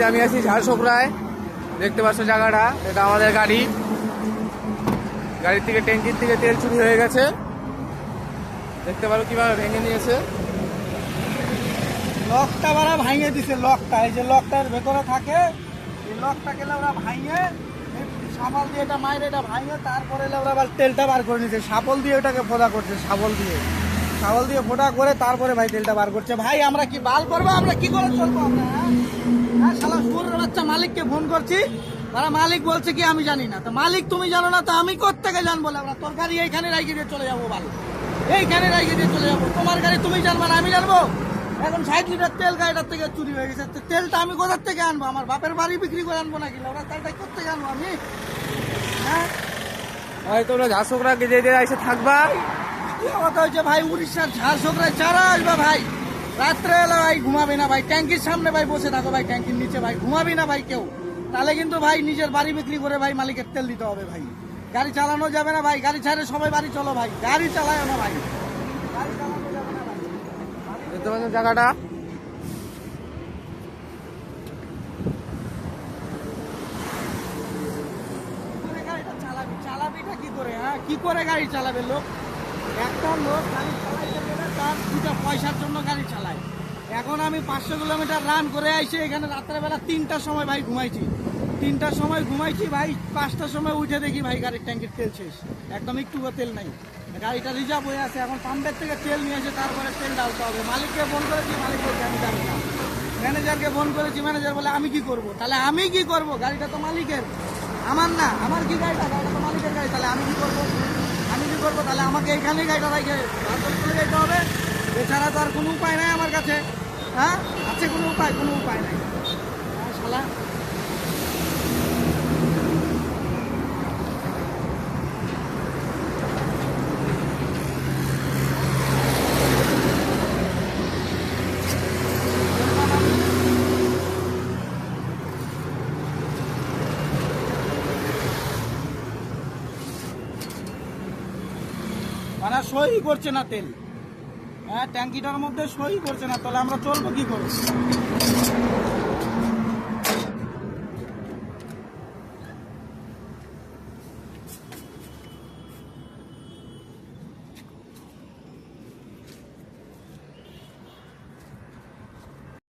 আমি আছি ঝাড়সোকরায়, দেখতে পাচ্ছ জায়গাটা, এটা আমাদের গাড়ি। গাড়ির থেকে ট্যাঙ্কির থেকে তেল চুরি হয়ে গেছে, দেখতে পারো কিভাবে ভেঙে নিয়েছে। লকটা ওরা ভাঙিয়ে দিছে, লকটা এই যে লকটার ভেতরে থাকে, এই লকটা গেলে ওরা ভাঙিয়ে সাবল দিয়ে এটা মাইরে এটা ভাঙিয়ে তারপরে ওরা আবার তেলটা বার করে নিচ্ছে। সাবল দিয়ে ওটাকে ফোটা করছে, সাবল দিয়ে ফোটা করে তারপরে ভাই তেলটা বার করছে। ভাই আমরা কি বাল করবো? আমরা কি করে চলবো? আমরা হ্যাঁ শালা সুরের বাচ্চা মালিককে ফোন করছি, তারা মালিক বলছে কি আমি জানি না। তো মালিক তুমি জানো না তো আমি কোত্থেকে জানবো? আমরা তোর গাড়ি এইখানে রাইকে দিয়ে চলে যাবো, বাল এইখানে রাইকে দিয়ে চলে যাবো। তোমার গাড়ি তুমি জানবা না আমি জানবো? এখন 60 লিটার তেল গাড়িটার থেকে চুরি হয়ে গেছে, তেলটা আমি কোথার থেকে আনবো? আমার বাপের বাড়ি বিক্রি করে আনবো নাকি? ওরা তেলটা কোথেকে আনবো আমি? হ্যাঁ ভাই তোমরা ঝাড়সোকরা যে এসে থাকবা। কি কথা হয়েছে ভাই? উড়িষ্যার ঝাড়সোকরায় যারা আসবে ভাই রাত্রে এলে ভাই ঘুমাবি না ভাই, ট্যাঙ্কির সামনে ভাই বসে থাকো ভাই, ট্যাঙ্কির নিচে ভাই ঘুমাবি না ভাই কেউ। তাহলে কিন্তু ভাই নিজের বাড়ি বিক্রি করে ভাই মালিকের তেল দিতে হবে ভাই। গাড়ি চালানো যাবে না ভাই, গাড়ি ছাড়ে সবাই বাড়ি চলো ভাই, গাড়ি চালায় না ভাই, গাড়ি চালানো যাবে না ভাই। দেখতে পাচ্ছ জায়গাটা। গাড়িটা চালাবিটা কি করে? হ্যাঁ কি করে গাড়ি চালাবে লোক? একটা লোক গাড়ি চালাইতে গেলে তার দুটা পয়সার জন্য গাড়ি চালায়। এখন আমি 500 কিলোমিটার রান করে আইছি, এখানে রাত্রেবেলা 3টার সময় ভাই ঘুমাইছি, 3টার সময় ঘুমাইছি ভাই, 5টার সময় উঠে দেখি ভাই গাড়ির ট্যাঙ্কির তেল শেষ, একদম একটুও তেল নাই। গাড়িটা রিজার্ভ হয়ে আছে, এখন পাম্পের থেকে তেল নিয়ে এসে তারপরে তেল ডালতে হবে। মালিককে ফোন করেছি, মালিক বলছে আমি জানি না। ম্যানেজারকে ফোন করেছি, ম্যানেজার বলে আমি কি করব? তাহলে আমি কি করব? গাড়িটা তো মালিকের, আমার না। আমার কি গাড়িটা? গাড়িটা তো মালিকের গাড়ি, তাহলে আমি কি করবো? আমি কি করবো? তাহলে আমাকে এখানে গাড়িটা রেখে চলে যেতে হবে, এছাড়া তো আর কোনো উপায় নাই আমার কাছে। হ্যাঁ আছে কোনো উপায়? কোনো উপায় নাই। হ্যাঁ শালা মানে সই করছে না তেল, হ্যাঁ ট্যাঙ্কিটার মধ্যে সই করছে না, তাহলে আমরা চলবো কি করে?